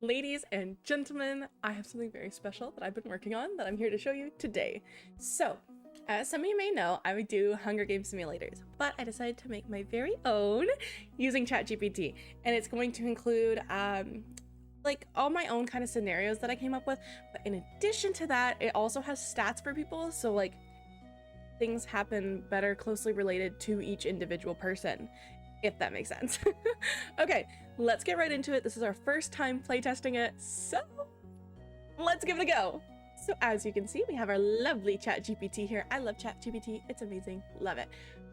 Ladies and gentlemen, I have something very special that I've been working on that I'm here to show you today. So, as some of you may know, I would do Hunger Games simulators, but I decided to make my very own using ChatGPT, and it's going to include like all my own kind of scenarios that I came up with. But in addition to that, it also has stats for people, so like things happen better closely related to each individual person, if that makes sense. Okay, let's get right into it. This is our first time playtesting it, so let's give it a go. So as you can see, we have our lovely ChatGPT here. I love ChatGPT, it's amazing, love it.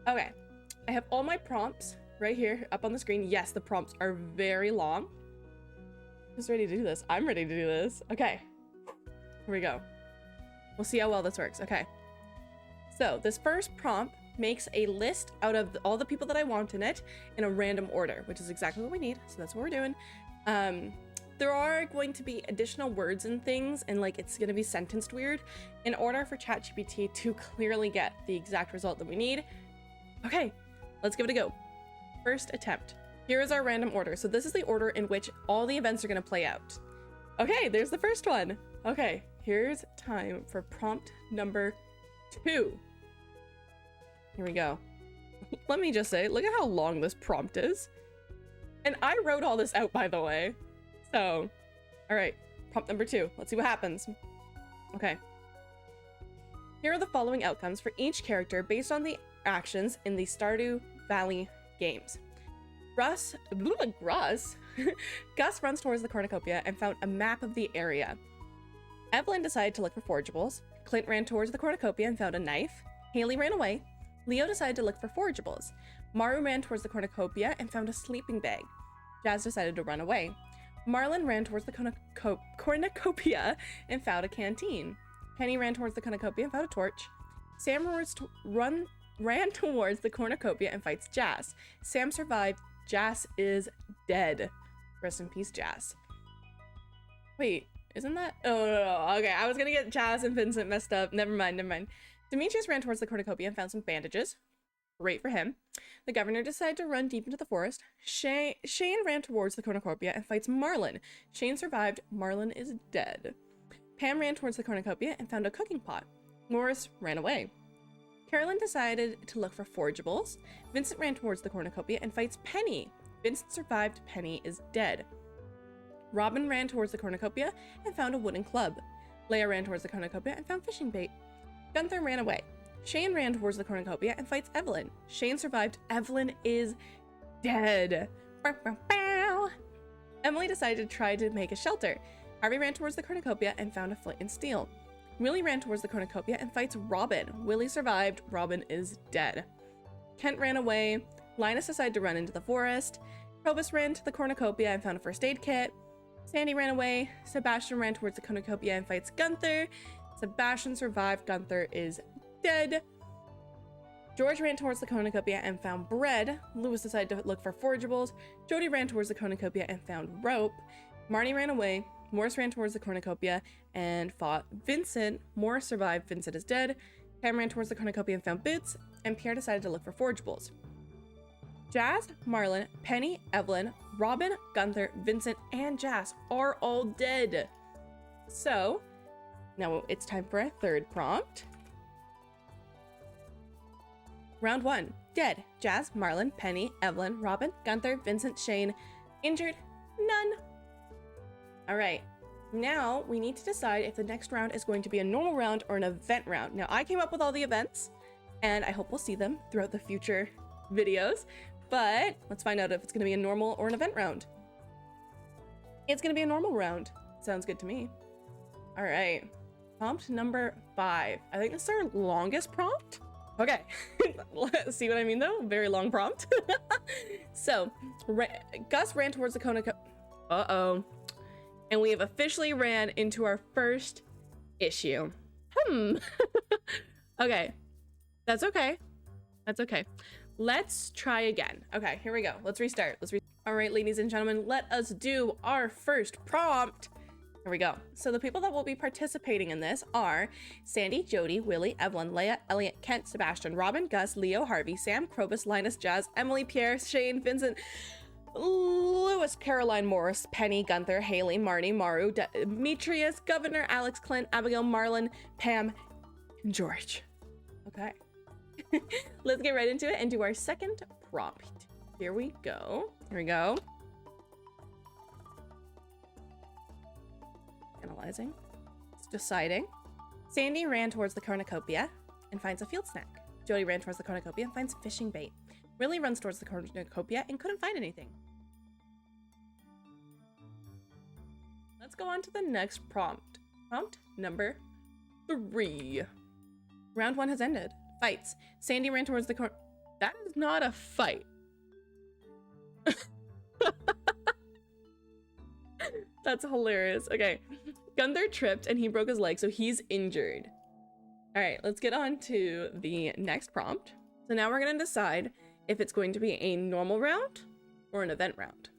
Okay, I have all my prompts right here up on the screen. Yes, the prompts are very long. Who's ready to do this? I'm ready to do this. Okay, here we go. We'll see how well this works. Okay, so this first prompt makes a list out of all the people that I want in it in a random order, which is exactly what we need. So that's what we're doing. There are going to be additional words and things, and like it's going to be sentenced weird in order for ChatGPT to clearly get the exact result that we need. Okay, let's give it a go. First attempt. Here is our random order. So this is the order in which all the events are going to play out. Okay, there's the first one. Okay, here's time for prompt number 2. Here we go. Let me just say, look at how long this prompt is. And I wrote all this out, by the way. So, all right, prompt number 2. Let's see what happens. Okay. Here are the following outcomes for each character based on the actions in the Stardew Valley games. Gus runs towards the cornucopia and found a map of the area. Evelyn decided to look for forageables. Clint ran towards the cornucopia and found a knife. Haley ran away. Leo decided to look for forageables. Maru ran towards the cornucopia and found a sleeping bag. Jazz decided to run away. Marlon ran towards the cornucopia and found a canteen. Penny ran towards the cornucopia and found a torch. Sam ran towards the cornucopia and fights Jazz. Sam survived. Jazz is dead. Rest in peace, Jazz. Wait, isn't that? Oh, no. Okay, I was gonna get Jazz and Vincent messed up. Never mind. Demetrius ran towards the cornucopia and found some bandages. Great for him. The governor decided to run deep into the forest. Shane ran towards the cornucopia and fights Marlon. Shane survived. Marlon is dead. Pam ran towards the cornucopia and found a cooking pot. Morris ran away. Carolyn decided to look for forageables. Vincent ran towards the cornucopia and fights Penny. Vincent survived. Penny is dead. Robin ran towards the cornucopia and found a wooden club. Leia ran towards the cornucopia and found fishing bait. Gunther ran away. Shane ran towards the cornucopia and fights Evelyn. Shane survived. Evelyn is dead. Bow, bow, bow. Emily decided to try to make a shelter. Harvey ran towards the cornucopia and found a flint and steel. Willie ran towards the cornucopia and fights Robin. Willie survived. Robin is dead. Kent ran away. Linus decided to run into the forest. Probus ran to the cornucopia and found a first aid kit. Sandy ran away. Sebastian ran towards the cornucopia and fights Gunther. Sebastian survived. Gunther is dead. George ran towards the cornucopia and found bread. Lewis decided to look for forageables. Jody ran towards the cornucopia and found rope. Marnie ran away. Morris ran towards the cornucopia and fought Vincent. Morris survived. Vincent is dead. Pam ran towards the cornucopia and found boots. And Pierre decided to look for forageables. Jazz, Marlon, Penny, Evelyn, Robin, Gunther, Vincent, and Jazz are all dead. So, now it's time for a third prompt. Round 1. Dead. Jazz, Marlon, Penny, Evelyn, Robin, Gunther, Vincent, Shane. Injured. None. Alright. Now we need to decide if the next round is going to be a normal round or an event round. Now I came up with all the events, and I hope we'll see them throughout the future videos. But let's find out if it's going to be a normal or an event round. It's going to be a normal round. Sounds good to me. Alright. Prompt number 5. I think this is our longest prompt. Okay. See what I mean though? Very long prompt. So, Gus ran towards the cornucopia. Uh-oh. And we have officially ran into our first issue. Okay. That's okay. That's okay. Let's try again. Okay, here we go. Let's restart. All right, ladies and gentlemen, let us do our first prompt. Here we go. So the people that will be participating in this are Sandy, Jody, Willie, Evelyn, Leia, Elliot, Kent, Sebastian, Robin, Gus, Leo, Harvey, Sam, Probus, Linus, Jazz, Emily, Pierre, Shane, Vincent. Lewis, Caroline, Morris, Penny, Gunther, Haley, Marty, Maru, Demetrius, Governor, Alex, Clint, Abigail, Marlon, Pam, and George. Okay. Let's get right into it and do our second prompt. Here we go. Here we go. Analyzing. It's deciding. Sandy ran towards the cornucopia and finds a field snack. Jody ran towards the cornucopia and finds fishing bait. Riley runs towards the cornucopia and couldn't find anything. Let's go on to the next prompt. Prompt number 3. Round 1 has ended. Fights. Sandy ran towards the That is not a fight. That's hilarious. Okay. Gunther tripped and he broke his leg, so he's injured. All right, let's get on to the next prompt. So now we're going to decide if it's going to be a normal round or an event round.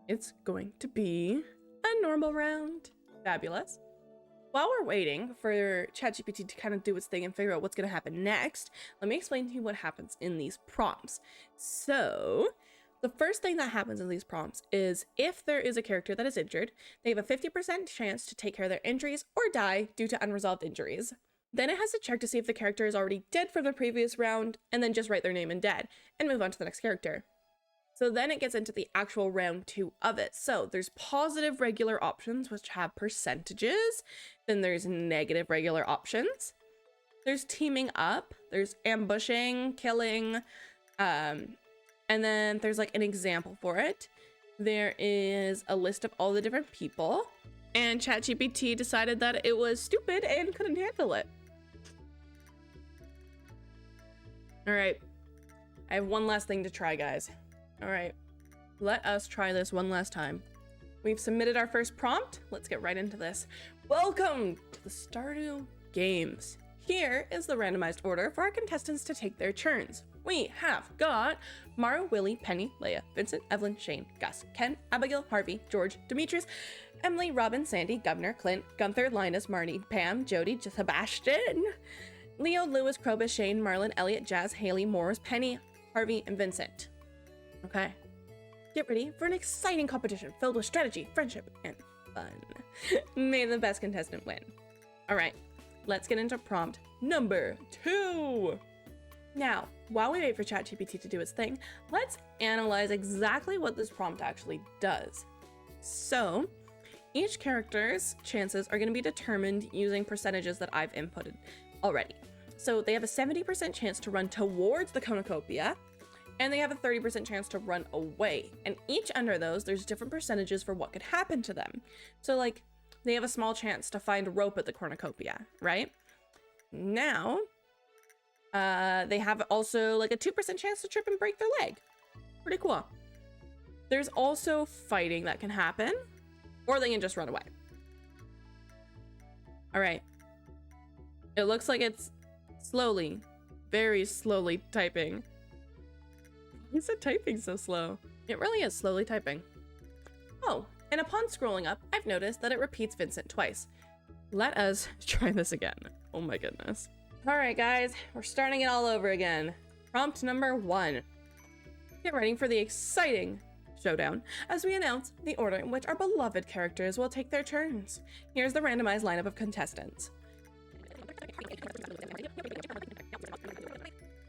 It's going to be a normal round. Fabulous. While we're waiting for ChatGPT to kind of do its thing and figure out what's going to happen next, let me explain to you what happens in these prompts. So the first thing that happens in these prompts is if there is a character that is injured, they have a 50% chance to take care of their injuries or die due to unresolved injuries. Then it has to check to see if the character is already dead from the previous round and then just write their name in dead and move on to the next character. So then it gets into the actual round 2 of it. So there's positive regular options, which have percentages. Then there's negative regular options. There's teaming up. There's ambushing, killing. And then there's like an example for it. There is a list of all the different people. And ChatGPT decided that it was stupid and couldn't handle it. All right. I have one last thing to try, guys. All right, let us try this one last time. We've submitted our first prompt. Let's get right into this. Welcome to the Stardew games. Here is the randomized order for our contestants to take their turns. We have got Maru, Willie, Penny, Leia, Vincent, Evelyn, Shane, Gus, Ken, Abigail, Harvey, George, Demetrius, Emily, Robin, Sandy, Governor, Clint, Gunther, Linus, Marnie, Pam, Jody, Sebastian, Leo, Lewis, Krobus, Shane, Marlon, Elliot, Jazz, Haley, Morris, Penny, Harvey, and Vincent. Okay, get ready for an exciting competition filled with strategy, friendship, and fun. May the best contestant win. All right, let's get into prompt number 2. Now, while we wait for ChatGPT to do its thing, let's analyze exactly what this prompt actually does. So, each character's chances are going to be determined using percentages that I've inputted already. So they have a 70% chance to run towards the cornucopia, and they have a 30% chance to run away. And each under those, there's different percentages for what could happen to them. So like, they have a small chance to find a rope at the cornucopia, right? Now, they have also like a 2% chance to trip and break their leg. Pretty cool. There's also fighting that can happen, or they can just run away. All right. It looks like it's slowly, very slowly typing. Why is it typing so slow? It really is slowly typing. Oh, and upon scrolling up, I've noticed that it repeats Vincent twice. Let us try this again. Oh my goodness. All right, guys, we're starting it all over again. Prompt number 1. Get ready for the exciting showdown as we announce the order in which our beloved characters will take their turns. Here's the randomized lineup of contestants.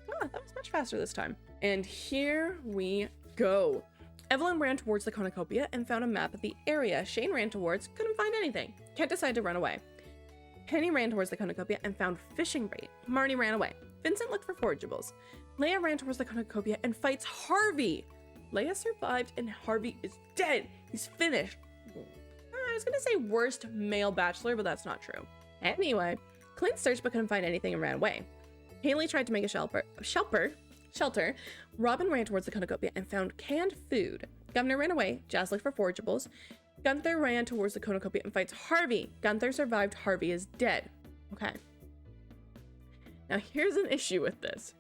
Ah, that was much faster this time. And here we go. Evelyn ran towards the cornucopia and found a map of the area. Shane ran towards, couldn't find anything. Can't decide to run away. Penny ran towards the cornucopia and found fishing bait. Marnie ran away. Vincent looked for forageables. Leia ran towards the cornucopia and fights Harvey. Leia survived and Harvey is dead. He's finished. I was gonna say worst male bachelor, but that's not true. Anyway, Clint searched but couldn't find anything and ran away. Haley tried to make a shelter. Robin ran towards the cornucopia and found canned food. Governor ran away. Jazz looked for forageables. Gunther ran towards the cornucopia and fights Harvey. Gunther survived. Harvey is dead. Okay. Now here's an issue with this.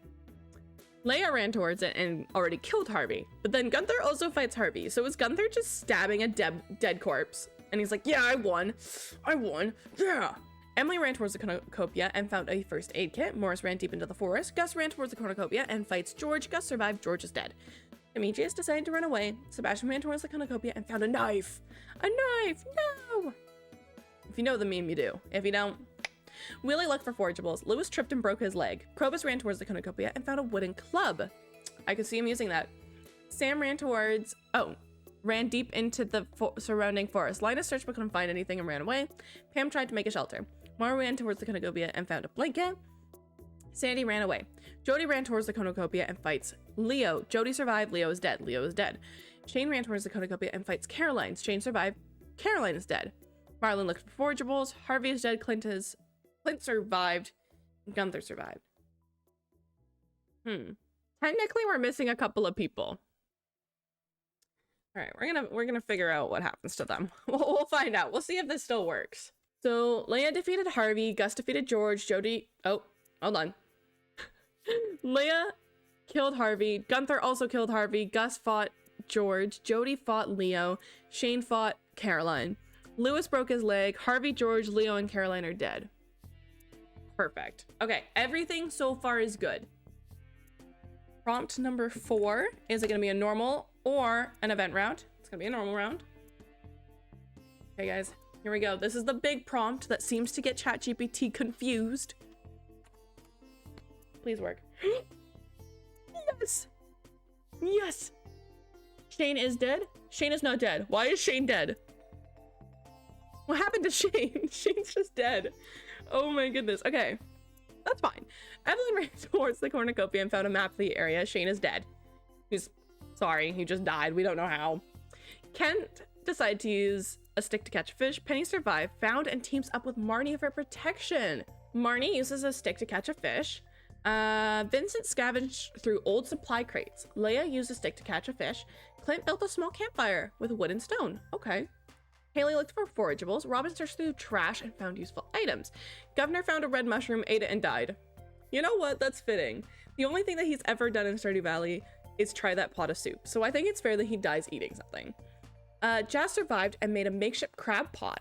Leia ran towards it and already killed Harvey, but then Gunther also fights Harvey. So is Gunther just stabbing a dead corpse? And he's like, yeah, I won, yeah. Emily ran towards the cornucopia and found a first aid kit. Morris ran deep into the forest. Gus ran towards the cornucopia and fights George. Gus survived. George is dead. Demetrius decided to run away. Sebastian ran towards the cornucopia and found a knife. A knife! No! If you know the meme, you do. If you don't, Willie looked for forageables. Lewis tripped and broke his leg. Krobus ran towards the cornucopia and found a wooden club. I could see him using that. Sam ran deep into the surrounding forest. Linus searched but couldn't find anything and ran away. Pam tried to make a shelter. Mara ran towards the cornucopia and found a blanket. Sandy ran away. Jody ran towards the cornucopia and fights Leo. Jody survived. Leo is dead. Leo is dead. Shane ran towards the cornucopia and fights Caroline. Shane survived. Caroline is dead. Marlon looked for forageables. Harvey is dead. Clint survived. Gunther survived. Technically, we're missing a couple of people. All right, we're gonna figure out what happens to them. We'll find out. We'll see if this still works. So Leia defeated Harvey. Gus defeated George. Jody. Oh, hold on. Leia killed Harvey. Gunther also killed Harvey. Gus fought George. Jody fought Leo. Shane fought Caroline. Lewis broke his leg. Harvey, George, Leo, and Caroline are dead. Perfect. Okay, everything so far is good. Prompt number 4. Is it going to be a normal or an event round? It's going to be a normal round. Okay, guys, here we go. This is the big prompt that seems to get ChatGPT confused. Please work. Yes! Yes! Shane is dead? Shane is not dead. Why is Shane dead? What happened to Shane? Shane's just dead. Oh my goodness. Okay, that's fine. Evelyn ran towards the cornucopia and found a map of the area. Shane is dead. Sorry, he just died. We don't know how. Kent decided to use a stick to catch a fish. Penny survived, found, and teams up with Marnie for protection. Marnie uses a stick to catch a fish. Vincent scavenged through old supply crates. Leia used a stick to catch a fish. Clint built a small campfire with wood and stone. Okay. Haley looked for forageables. Robin searched through trash and found useful items. Governor found a red mushroom, ate it, and died. You know what? That's fitting. The only thing that he's ever done in Stardew Valley is try that pot of soup. So I think it's fair that he dies eating something. Jazz survived and made a makeshift crab pot.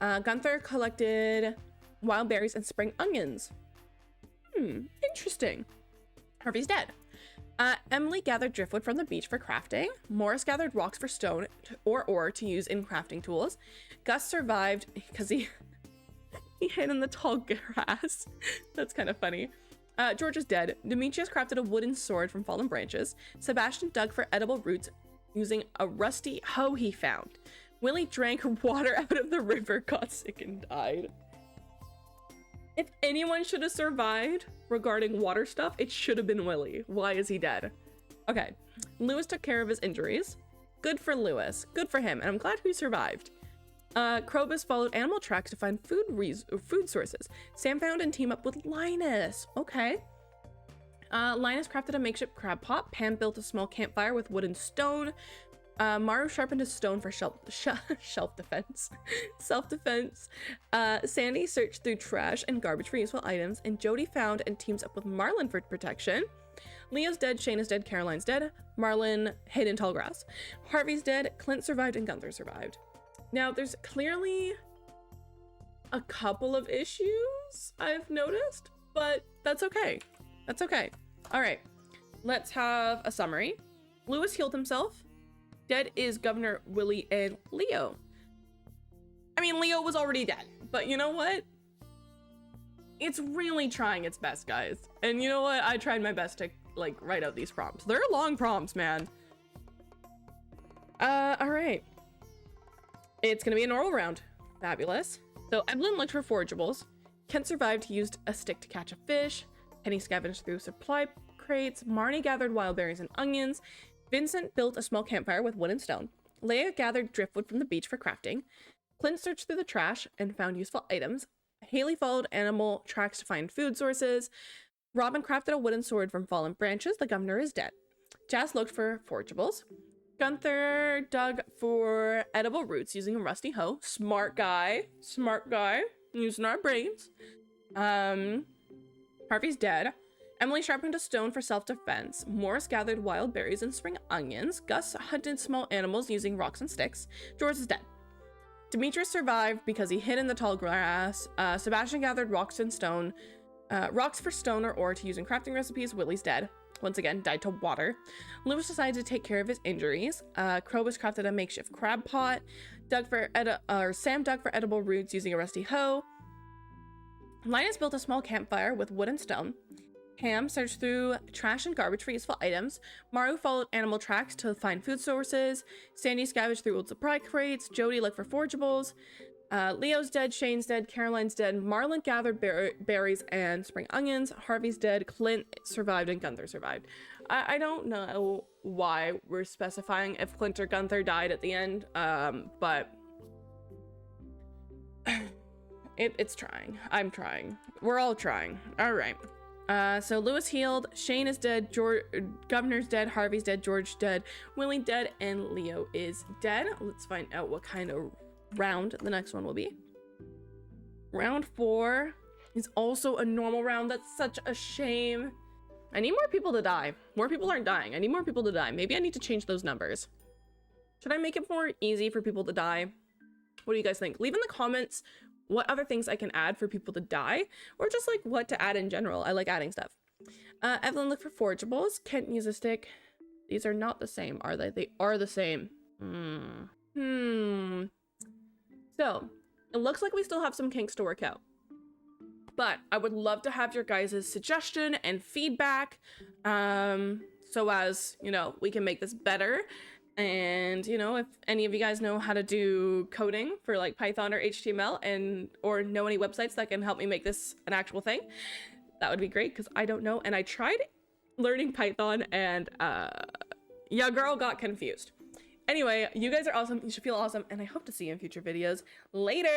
Gunther collected wild berries and spring onions. Interesting. Harvey's dead. Emily gathered driftwood from the beach for crafting. Morris gathered rocks for stone or ore to use in crafting tools. Gus survived because he hid in the tall grass. That's kind of funny. George is dead. Demetrius crafted a wooden sword from fallen branches. Sebastian dug for edible roots using a rusty hoe he found. Willie drank water out of the river, got sick, and died. If anyone should have survived regarding water stuff, it should have been Willie. Why is he dead? Okay. Lewis took care of his injuries. Good for Lewis. Good for him. And I'm glad he survived. Krobus followed animal tracks to find food sources. Sam found and teamed up with Linus. Okay. Linus crafted a makeshift crab pot. Pam built a small campfire with wood and stone. Maru sharpened his stone for self-defense. Sandy searched through trash and garbage for useful items, and Jody found and teams up with Marlon for protection. Leo's dead, Shane is dead, Caroline's dead. Marlon hid in tall grass. Harvey's dead, Clint survived, and Gunther survived. Now, there's clearly a couple of issues I've noticed, but that's okay. That's okay. All right, let's have a summary. Lewis healed himself. Dead is Governor, Willie, and Leo. I mean, Leo was already dead, but you know what? It's really trying its best, guys. And you know what? I tried my best to, like, write out these prompts. They're long prompts, man. All right. It's gonna be a normal round. Fabulous. So Evelyn looked for forageables. Kent survived. He used a stick to catch a fish. Penny scavenged through supply crates. Marnie gathered wild berries and onions. Vincent built a small campfire with wood and stone. Leia gathered driftwood from the beach for crafting. Clint searched through the trash and found useful items. Haley followed animal tracks to find food sources. Robin crafted a wooden sword from fallen branches. The governor is dead. Jazz looked for forageables. Gunther dug for edible roots using a rusty hoe. Smart guy. Smart guy. Using our brains. Harvey's dead. Emily sharpened a stone for self-defense. Morris gathered wild berries and spring onions. Gus hunted small animals using rocks and sticks. George is dead. Demetrius survived because he hid in the tall grass. Sebastian gathered rocks and stone. Rocks for stone or ore to use in crafting recipes. Willie's dead. once again, died to water. Lewis decided to take care of his injuries. Krobus crafted a makeshift crab pot. Sam dug for edible roots using a rusty hoe. Linus built a small campfire with wood and stone. Ham searched through trash and garbage for useful items. Maru followed animal tracks to find food sources. Sandy scavenged through old supply crates. Jody looked for forageables. Leo's dead, Shane's dead, Caroline's dead. Marlon gathered berries and spring onions. Harvey's dead. Clint survived and Gunther survived. I don't know why we're specifying if Clint or Gunther died at the end, but it's trying. I'm trying. We're all trying. All right. So Lewis healed. Shane is dead. Governor's dead. Harvey's dead. George's dead. Willie dead, and Leo is dead. Let's find out what kind of round the next one will be. Round 4 is also a normal round. That's such a shame. I need more people to die. More people aren't dying. I need more people to die. Maybe I need to change those numbers. Should I make it more easy for people to die? What do you guys think? Leave in the comments what other things I can add for people to die, or just like what to add in general. I like adding stuff. Evelyn looked for forageables. Kent used a stick. These are not the same, are they? They are the same. So it looks like we still have some kinks to work out, but I would love to have your guys' suggestion and feedback, so as, you know, we can make this better. And, you know, if any of you guys know how to do coding for like Python or HTML or know any websites that can help me make this an actual thing, that would be great, because I don't know. And I tried learning Python and yeah, girl, got confused. Anyway, you guys are awesome. You should feel awesome, and I hope to see you in future videos. Later!